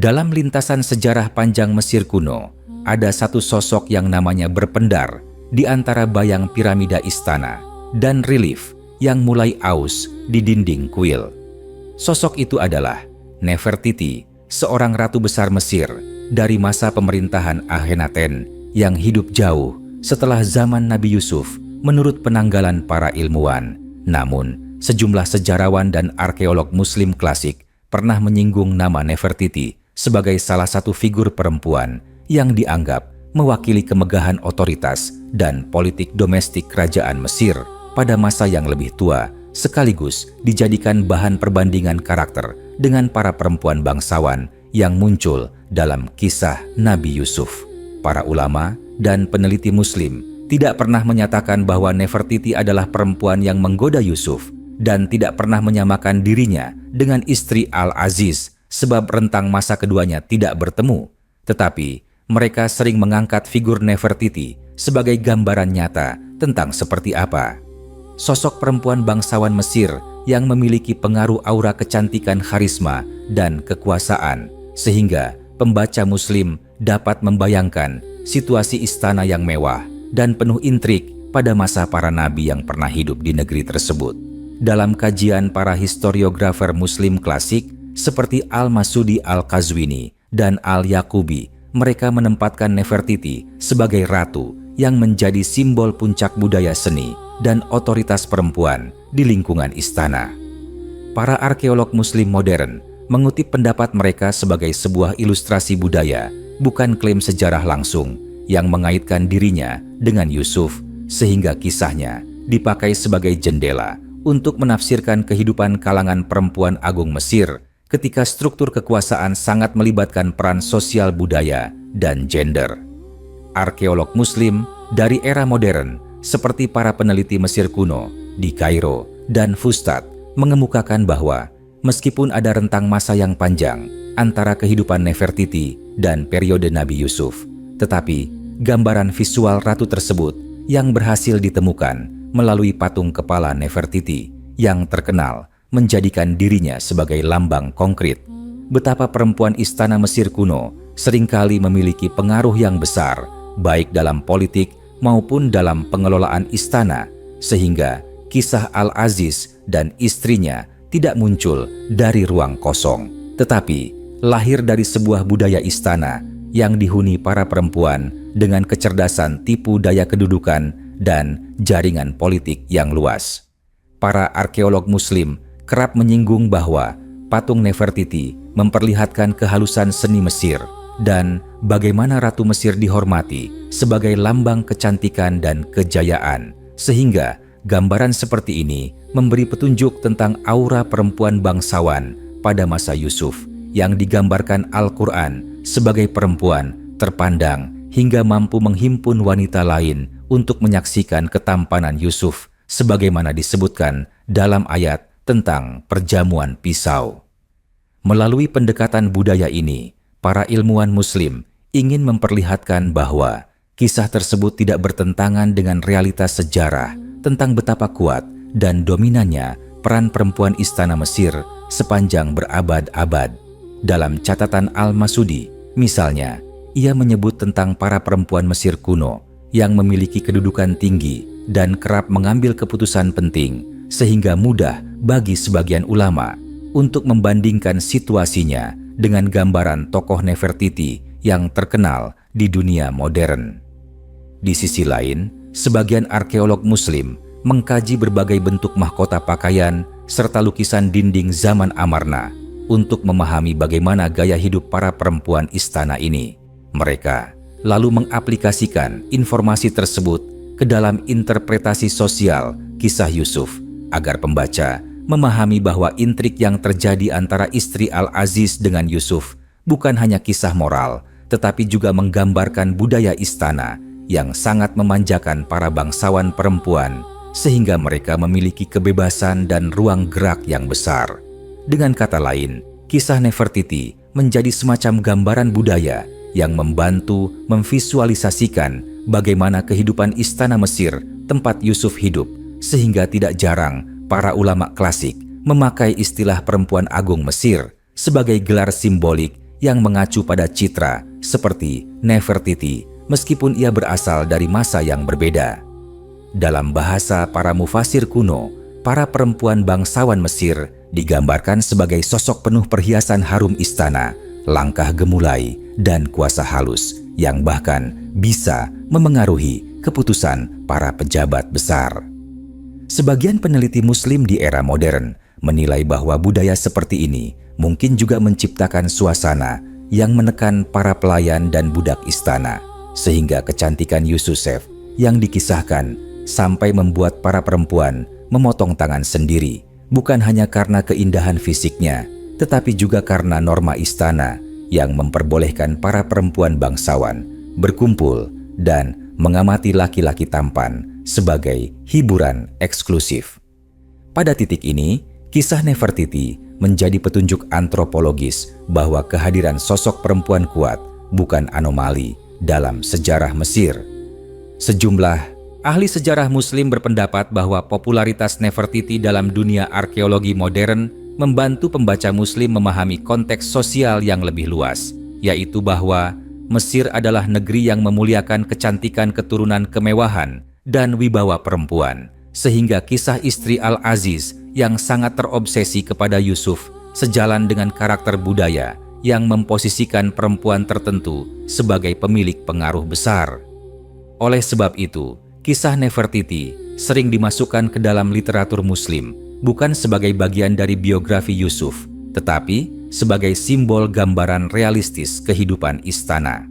Dalam lintasan sejarah panjang Mesir kuno, ada satu sosok yang namanya berpendar di antara bayang piramida istana dan relief yang mulai aus di dinding kuil. Sosok itu adalah Nefertiti, seorang ratu besar Mesir dari masa pemerintahan Akhenaten yang hidup jauh setelah zaman Nabi Yusuf menurut penanggalan para ilmuwan. Namun, sejumlah sejarawan dan arkeolog Muslim klasik pernah menyinggung nama Nefertiti sebagai salah satu figur perempuan yang dianggap mewakili kemegahan otoritas dan politik domestik kerajaan Mesir pada masa yang lebih tua, sekaligus dijadikan bahan perbandingan karakter dengan para perempuan bangsawan yang muncul dalam kisah Nabi Yusuf. Para ulama dan peneliti Muslim tidak pernah menyatakan bahwa Nefertiti adalah perempuan yang menggoda Yusuf dan tidak pernah menyamakan dirinya dengan istri Al-Aziz sebab rentang masa keduanya tidak bertemu. Tetapi mereka sering mengangkat figur Nefertiti sebagai gambaran nyata tentang seperti apa sosok perempuan bangsawan Mesir yang memiliki pengaruh aura kecantikan, karisma, dan kekuasaan, sehingga pembaca Muslim dapat membayangkan situasi istana yang mewah dan penuh intrik pada masa para nabi yang pernah hidup di negeri tersebut. Dalam kajian para historiografer Muslim klasik seperti Al-Masudi Al-Qazwini dan Al-Yaqubi, mereka menempatkan Nefertiti sebagai ratu yang menjadi simbol puncak budaya seni dan otoritas perempuan di lingkungan istana. Para arkeolog Muslim modern mengutip pendapat mereka sebagai sebuah ilustrasi budaya, bukan klaim sejarah langsung yang mengaitkan dirinya dengan Yusuf, sehingga kisahnya dipakai sebagai jendela untuk menafsirkan kehidupan kalangan perempuan agung Mesir ketika struktur kekuasaan sangat melibatkan peran sosial budaya dan gender. Arkeolog Muslim dari era modern seperti para peneliti Mesir kuno di Kairo dan Fustat mengemukakan bahwa meskipun ada rentang masa yang panjang antara kehidupan Nefertiti dan periode Nabi Yusuf, tetapi gambaran visual ratu tersebut yang berhasil ditemukan melalui patung kepala Nefertiti yang terkenal menjadikan dirinya sebagai lambang konkret betapa perempuan istana Mesir kuno seringkali memiliki pengaruh yang besar baik dalam politik maupun dalam pengelolaan istana, sehingga kisah Al-Aziz dan istrinya tidak muncul dari ruang kosong, tetapi lahir dari sebuah budaya istana yang dihuni para perempuan dengan kecerdasan tipu daya kedudukan dan jaringan politik yang luas. Para arkeolog Muslim kerap menyinggung bahwa patung Nefertiti memperlihatkan kehalusan seni Mesir dan bagaimana Ratu Mesir dihormati sebagai lambang kecantikan dan kejayaan, sehingga gambaran seperti ini memberi petunjuk tentang aura perempuan bangsawan pada masa Yusuf yang digambarkan Al-Quran sebagai perempuan terpandang hingga mampu menghimpun wanita lain untuk menyaksikan ketampanan Yusuf sebagaimana disebutkan dalam ayat tentang perjamuan pisau. Melalui pendekatan budaya ini, para ilmuwan Muslim ingin memperlihatkan bahwa kisah tersebut tidak bertentangan dengan realitas sejarah tentang betapa kuat dan dominannya peran perempuan istana Mesir sepanjang berabad-abad. Dalam catatan Al-Masudi, misalnya, ia menyebut tentang para perempuan Mesir kuno yang memiliki kedudukan tinggi dan kerap mengambil keputusan penting, sehingga mudah bagi sebagian ulama untuk membandingkan situasinya dengan gambaran tokoh Nefertiti yang terkenal di dunia modern. Di sisi lain, sebagian arkeolog Muslim mengkaji berbagai bentuk mahkota pakaian serta lukisan dinding zaman Amarna untuk memahami bagaimana gaya hidup para perempuan istana ini. Mereka lalu mengaplikasikan informasi tersebut ke dalam interpretasi sosial kisah Yusuf agar pembaca memahami bahwa intrik yang terjadi antara istri Al-Aziz dengan Yusuf bukan hanya kisah moral, tetapi juga menggambarkan budaya istana yang sangat memanjakan para bangsawan perempuan, sehingga mereka memiliki kebebasan dan ruang gerak yang besar. Dengan kata lain, kisah Nefertiti menjadi semacam gambaran budaya yang membantu memvisualisasikan bagaimana kehidupan istana Mesir tempat Yusuf hidup, sehingga tidak jarang para ulama klasik memakai istilah perempuan agung Mesir sebagai gelar simbolik yang mengacu pada citra seperti Nefertiti meskipun ia berasal dari masa yang berbeda. Dalam bahasa para mufasir kuno, para perempuan bangsawan Mesir digambarkan sebagai sosok penuh perhiasan harum istana, langkah gemulai, dan kuasa halus yang bahkan bisa memengaruhi keputusan para pejabat besar. Sebagian peneliti Muslim di era modern menilai bahwa budaya seperti ini mungkin juga menciptakan suasana yang menekan para pelayan dan budak istana, sehingga kecantikan Yusuf yang dikisahkan sampai membuat para perempuan memotong tangan sendiri, bukan hanya karena keindahan fisiknya, tetapi juga karena norma istana yang memperbolehkan para perempuan bangsawan berkumpul dan mengamati laki-laki tampan sebagai hiburan eksklusif. Pada titik ini, kisah Nefertiti menjadi petunjuk antropologis bahwa kehadiran sosok perempuan kuat bukan anomali dalam sejarah Mesir. Sejumlah ahli sejarah Muslim berpendapat bahwa popularitas Nefertiti dalam dunia arkeologi modern membantu pembaca Muslim memahami konteks sosial yang lebih luas, yaitu bahwa Mesir adalah negeri yang memuliakan kecantikan keturunan kemewahan dan wibawa perempuan, sehingga kisah istri Al-Aziz yang sangat terobsesi kepada Yusuf sejalan dengan karakter budaya yang memposisikan perempuan tertentu sebagai pemilik pengaruh besar. Oleh sebab itu, kisah Nefertiti sering dimasukkan ke dalam literatur Muslim bukan sebagai bagian dari biografi Yusuf, tetapi sebagai simbol gambaran realistis kehidupan istana.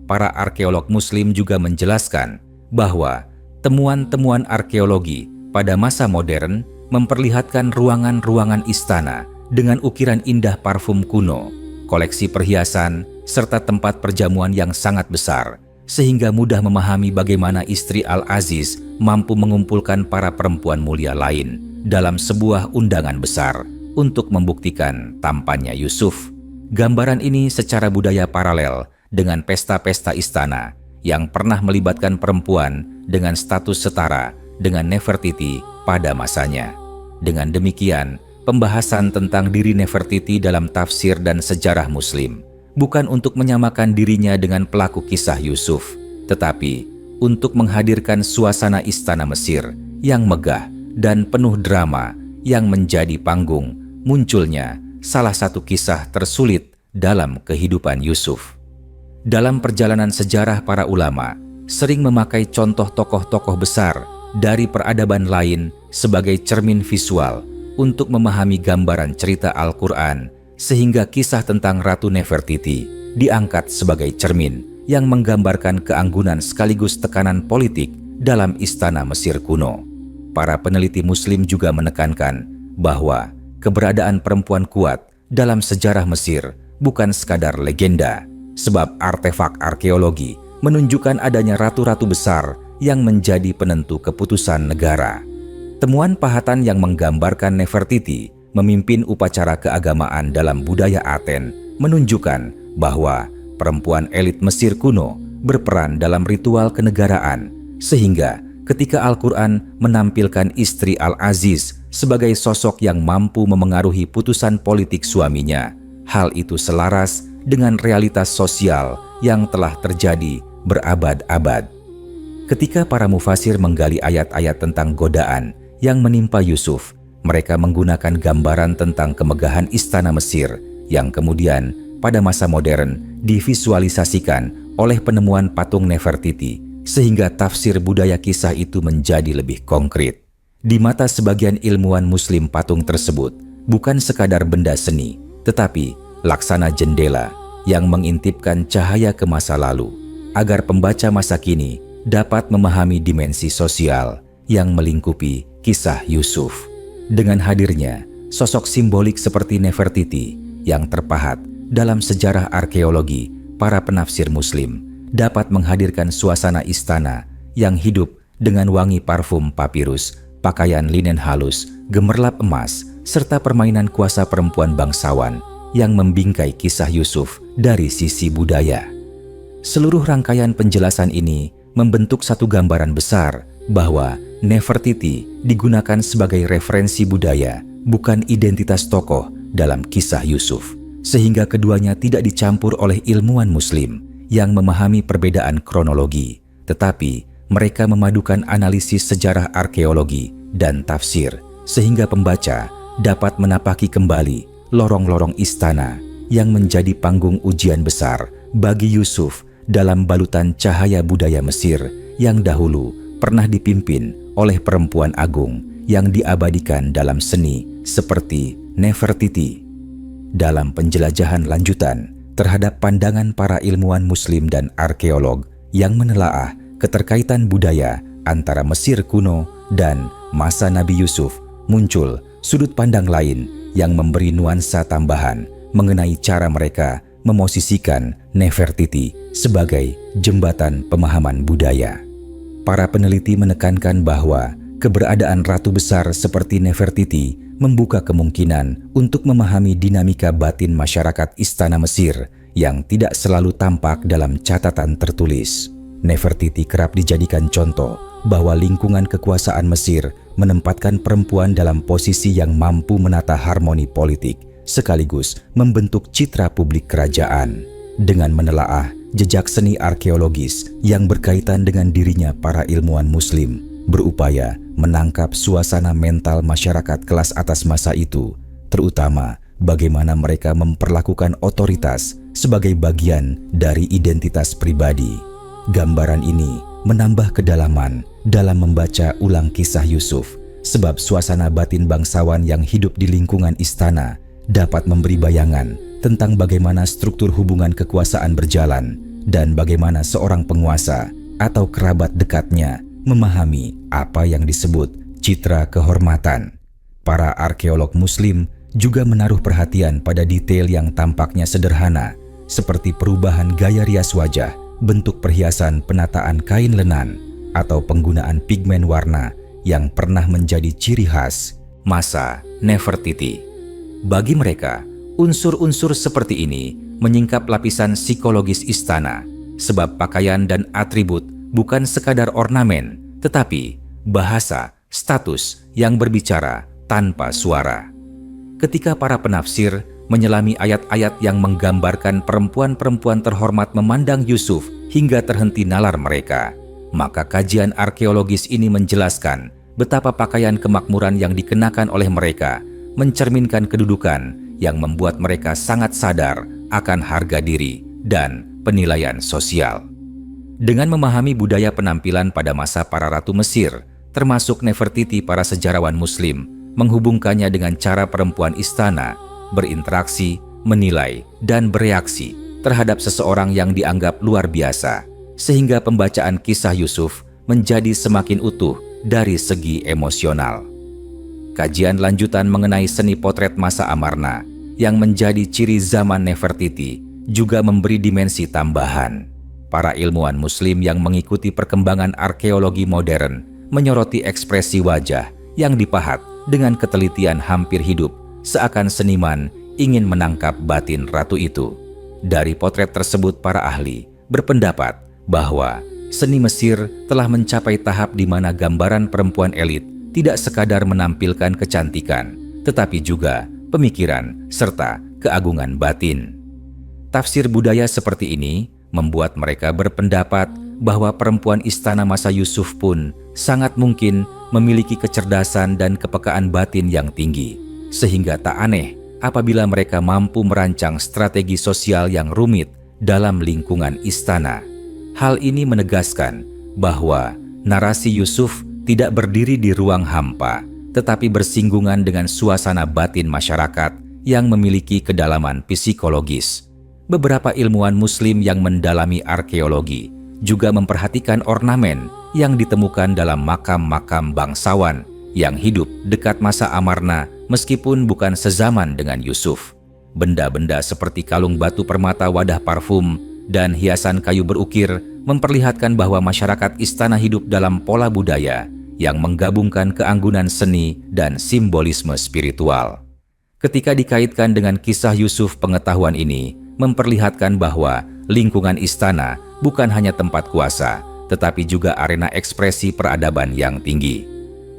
Para arkeolog Muslim juga menjelaskan bahwa temuan-temuan arkeologi pada masa modern memperlihatkan ruangan-ruangan istana dengan ukiran indah parfum kuno, koleksi perhiasan, serta tempat perjamuan yang sangat besar, sehingga mudah memahami bagaimana istri Al-Aziz mampu mengumpulkan para perempuan mulia lain dalam sebuah undangan besar untuk membuktikan tampannya Yusuf. Gambaran ini secara budaya paralel dengan pesta-pesta istana yang pernah melibatkan perempuan dengan status setara dengan Nefertiti pada masanya. Dengan demikian, pembahasan tentang diri Nefertiti dalam tafsir dan sejarah Muslim bukan untuk menyamakan dirinya dengan pelaku kisah Yusuf, tetapi untuk menghadirkan suasana istana Mesir yang megah dan penuh drama yang menjadi panggung munculnya salah satu kisah tersulit dalam kehidupan Yusuf. Dalam perjalanan sejarah, para ulama sering memakai contoh tokoh-tokoh besar dari peradaban lain sebagai cermin visual untuk memahami gambaran cerita Al-Quran, sehingga kisah tentang Ratu Nefertiti diangkat sebagai cermin yang menggambarkan keanggunan sekaligus tekanan politik dalam istana Mesir kuno. Para peneliti Muslim juga menekankan bahwa keberadaan perempuan kuat dalam sejarah Mesir bukan sekadar legenda, sebab artefak arkeologi menunjukkan adanya ratu-ratu besar yang menjadi penentu keputusan negara. Temuan pahatan yang menggambarkan Nefertiti memimpin upacara keagamaan dalam budaya Aten menunjukkan bahwa perempuan elit Mesir kuno berperan dalam ritual kenegaraan, sehingga ketika Al-Quran menampilkan istri Al-Aziz sebagai sosok yang mampu memengaruhi putusan politik suaminya, hal itu selaras dengan realitas sosial yang telah terjadi berabad-abad. Ketika para mufasir menggali ayat-ayat tentang godaan yang menimpa Yusuf, mereka menggunakan gambaran tentang kemegahan istana Mesir yang kemudian pada masa modern divisualisasikan oleh penemuan patung Nefertiti, sehingga tafsir budaya kisah itu menjadi lebih konkret. Di mata sebagian ilmuwan Muslim, patung tersebut bukan sekadar benda seni, tetapi laksana jendela yang mengintipkan cahaya ke masa lalu, agar pembaca masa kini dapat memahami dimensi sosial yang melingkupi kisah Yusuf. Dengan hadirnya sosok simbolik seperti Nefertiti yang terpahat dalam sejarah arkeologi, para penafsir Muslim dapat menghadirkan suasana istana yang hidup dengan wangi parfum papirus, pakaian linen halus, gemerlap emas, serta permainan kuasa perempuan bangsawan yang membingkai kisah Yusuf dari sisi budaya. Seluruh rangkaian penjelasan ini membentuk satu gambaran besar bahwa Nefertiti digunakan sebagai referensi budaya, bukan identitas tokoh dalam kisah Yusuf, sehingga keduanya tidak dicampur oleh ilmuwan Muslim yang memahami perbedaan kronologi, tetapi mereka memadukan analisis sejarah arkeologi dan tafsir, sehingga pembaca dapat menapaki kembali lorong-lorong istana yang menjadi panggung ujian besar bagi Yusuf dalam balutan cahaya budaya Mesir yang dahulu pernah dipimpin oleh perempuan agung yang diabadikan dalam seni seperti Nefertiti. Dalam penjelajahan lanjutan terhadap pandangan para ilmuwan Muslim dan arkeolog yang menelaah keterkaitan budaya antara Mesir kuno dan masa Nabi Yusuf, muncul sudut pandang lain yang memberi nuansa tambahan mengenai cara mereka memosisikan Nefertiti sebagai jembatan pemahaman budaya. Para peneliti menekankan bahwa keberadaan ratu besar seperti Nefertiti membuka kemungkinan untuk memahami dinamika batin masyarakat istana Mesir yang tidak selalu tampak dalam catatan tertulis. Nefertiti kerap dijadikan contoh bahwa lingkungan kekuasaan Mesir menempatkan perempuan dalam posisi yang mampu menata harmoni politik sekaligus membentuk citra publik kerajaan. Dengan menelaah jejak seni arkeologis yang berkaitan dengan dirinya, para ilmuwan Muslim berupaya menangkap suasana mental masyarakat kelas atas masa itu, terutama bagaimana mereka memperlakukan otoritas sebagai bagian dari identitas pribadi. Gambaran ini menambah kedalaman dalam membaca ulang kisah Yusuf, sebab suasana batin bangsawan yang hidup di lingkungan istana dapat memberi bayangan tentang bagaimana struktur hubungan kekuasaan berjalan dan bagaimana seorang penguasa atau kerabat dekatnya memahami apa yang disebut citra kehormatan. Para arkeolog Muslim juga menaruh perhatian pada detail yang tampaknya sederhana, seperti perubahan gaya rias wajah, bentuk perhiasan, penataan kain lenan, atau penggunaan pigmen warna yang pernah menjadi ciri khas masa Nefertiti. Bagi mereka, unsur-unsur seperti ini menyingkap lapisan psikologis istana, sebab pakaian dan atribut bukan sekadar ornamen, tetapi bahasa, status yang berbicara tanpa suara. Ketika para penafsir menyelami ayat-ayat yang menggambarkan perempuan-perempuan terhormat memandang Yusuf hingga terhenti nalar mereka, maka kajian arkeologis ini menjelaskan betapa pakaian kemakmuran yang dikenakan oleh mereka mencerminkan kedudukan yang membuat mereka sangat sadar akan harga diri dan penilaian sosial. Dengan memahami budaya penampilan pada masa para ratu Mesir, termasuk Nefertiti, para sejarawan Muslim menghubungkannya dengan cara perempuan istana berinteraksi, menilai, dan bereaksi terhadap seseorang yang dianggap luar biasa, sehingga pembacaan kisah Yusuf menjadi semakin utuh dari segi emosional. Kajian lanjutan mengenai seni potret masa Amarna yang menjadi ciri zaman Nefertiti juga memberi dimensi tambahan. Para ilmuwan Muslim yang mengikuti perkembangan arkeologi modern menyoroti ekspresi wajah yang dipahat dengan ketelitian hampir hidup, seakan seniman ingin menangkap batin ratu itu. Dari potret tersebut, para ahli berpendapat bahwa seni Mesir telah mencapai tahap di mana gambaran perempuan elit tidak sekadar menampilkan kecantikan, tetapi juga pemikiran serta keagungan batin. Tafsir budaya seperti ini membuat mereka berpendapat bahwa perempuan istana masa Yusuf pun sangat mungkin memiliki kecerdasan dan kepekaan batin yang tinggi, sehingga tak aneh apabila mereka mampu merancang strategi sosial yang rumit dalam lingkungan istana. Hal ini menegaskan bahwa narasi Yusuf tidak berdiri di ruang hampa, tetapi bersinggungan dengan suasana batin masyarakat yang memiliki kedalaman psikologis. Beberapa ilmuwan Muslim yang mendalami arkeologi juga memperhatikan ornamen yang ditemukan dalam makam-makam bangsawan yang hidup dekat masa Amarna meskipun bukan sezaman dengan Yusuf. Benda-benda seperti kalung batu permata, wadah parfum, dan hiasan kayu berukir memperlihatkan bahwa masyarakat istana hidup dalam pola budaya yang menggabungkan keanggunan seni dan simbolisme spiritual. Ketika dikaitkan dengan kisah Yusuf, pengetahuan ini memperlihatkan bahwa lingkungan istana bukan hanya tempat kuasa, tetapi juga arena ekspresi peradaban yang tinggi.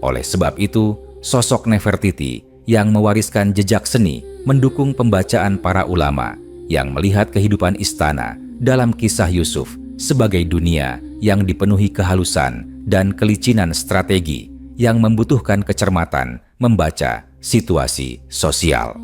Oleh sebab itu, sosok Nefertiti yang mewariskan jejak seni mendukung pembacaan para ulama yang melihat kehidupan istana dalam kisah Yusuf sebagai dunia yang dipenuhi kehalusan dan kelicinan strategi yang membutuhkan kecermatan membaca situasi sosial.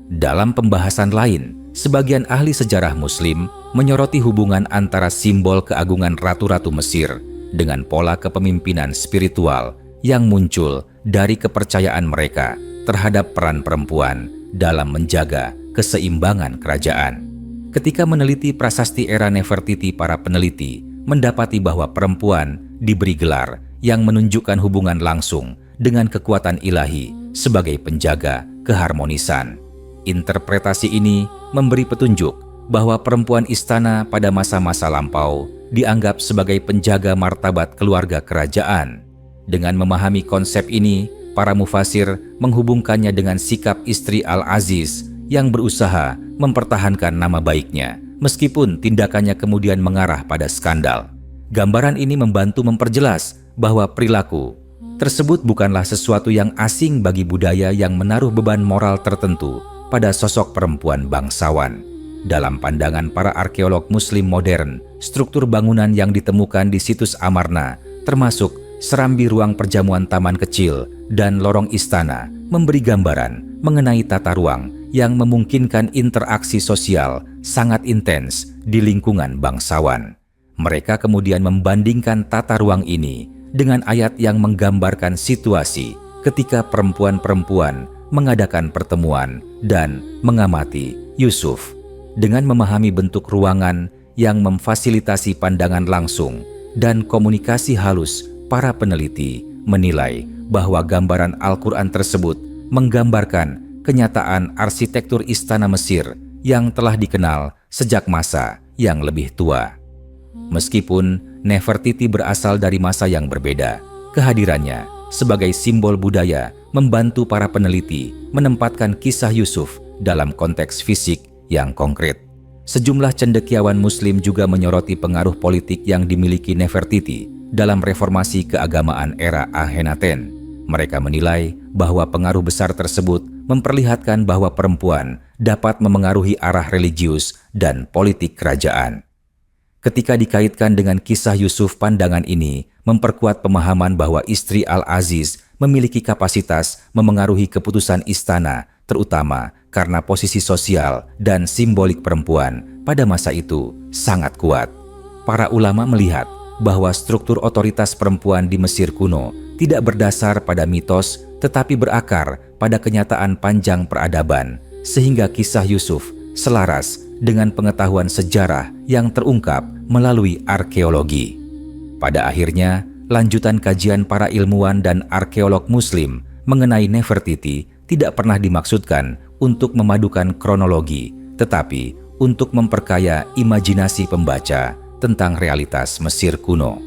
Dalam pembahasan lain, sebagian ahli sejarah Muslim menyoroti hubungan antara simbol keagungan ratu-ratu Mesir dengan pola kepemimpinan spiritual yang muncul dari kepercayaan mereka terhadap peran perempuan dalam menjaga keseimbangan kerajaan. Ketika meneliti prasasti era Nefertiti, para peneliti mendapati bahwa perempuan diberi gelar yang menunjukkan hubungan langsung dengan kekuatan ilahi sebagai penjaga keharmonisan. Interpretasi ini memberi petunjuk bahwa perempuan istana pada masa-masa lampau dianggap sebagai penjaga martabat keluarga kerajaan. Dengan memahami konsep ini, para mufasir menghubungkannya dengan sikap istri Al-Aziz yang berusaha mempertahankan nama baiknya, meskipun tindakannya kemudian mengarah pada skandal. Gambaran ini membantu memperjelas bahwa perilaku tersebut bukanlah sesuatu yang asing bagi budaya yang menaruh beban moral tertentu pada sosok perempuan bangsawan. Dalam pandangan para arkeolog Muslim modern, struktur bangunan yang ditemukan di situs Amarna, termasuk serambi ruang perjamuan taman kecil dan lorong istana, memberi gambaran mengenai tata ruang yang memungkinkan interaksi sosial sangat intens di lingkungan bangsawan. Mereka kemudian membandingkan tata ruang ini dengan ayat yang menggambarkan situasi ketika perempuan-perempuan mengadakan pertemuan dan mengamati Yusuf. Dengan memahami bentuk ruangan yang memfasilitasi pandangan langsung dan komunikasi halus, para peneliti menilai bahwa gambaran Al-Quran tersebut menggambarkan kenyataan arsitektur istana Mesir yang telah dikenal sejak masa yang lebih tua. Meskipun Nefertiti berasal dari masa yang berbeda, kehadirannya sebagai simbol budaya membantu para peneliti menempatkan kisah Yusuf dalam konteks fisik yang konkret. Sejumlah cendekiawan Muslim juga menyoroti pengaruh politik yang dimiliki Nefertiti dalam reformasi keagamaan era Akhenaten. Mereka menilai bahwa pengaruh besar tersebut memperlihatkan bahwa perempuan dapat memengaruhi arah religius dan politik kerajaan. Ketika dikaitkan dengan kisah Yusuf, pandangan ini memperkuat pemahaman bahwa istri Al-Aziz memiliki kapasitas memengaruhi keputusan istana, terutama karena posisi sosial dan simbolik perempuan pada masa itu sangat kuat. Para ulama melihat bahwa struktur otoritas perempuan di Mesir kuno tidak berdasar pada mitos, tetapi berakar pada kenyataan panjang peradaban, sehingga kisah Yusuf selaras dengan pengetahuan sejarah yang terungkap melalui arkeologi. Pada akhirnya, lanjutan kajian para ilmuwan dan arkeolog Muslim mengenai Nefertiti tidak pernah dimaksudkan untuk memadukan kronologi, tetapi untuk memperkaya imajinasi pembaca tentang realitas Mesir kuno.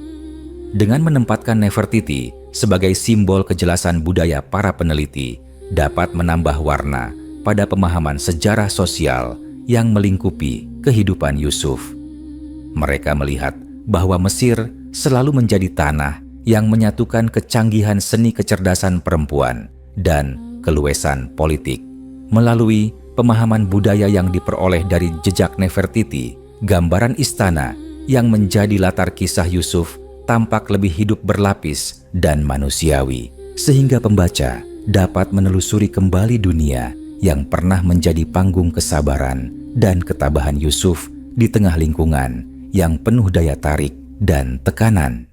Dengan menempatkan Nefertiti sebagai simbol kejelasan budaya, para peneliti dapat menambah warna pada pemahaman sejarah sosial yang melingkupi kehidupan Yusuf. Mereka melihat bahwa Mesir selalu menjadi tanah yang menyatukan kecanggihan seni kecerdasan perempuan dan keluasan politik. Melalui pemahaman budaya yang diperoleh dari jejak Nefertiti, gambaran istana yang menjadi latar kisah Yusuf tampak lebih hidup, berlapis, dan manusiawi, sehingga pembaca dapat menelusuri kembali dunia yang pernah menjadi panggung kesabaran dan ketabahan Yusuf di tengah lingkungan yang penuh daya tarik dan tekanan.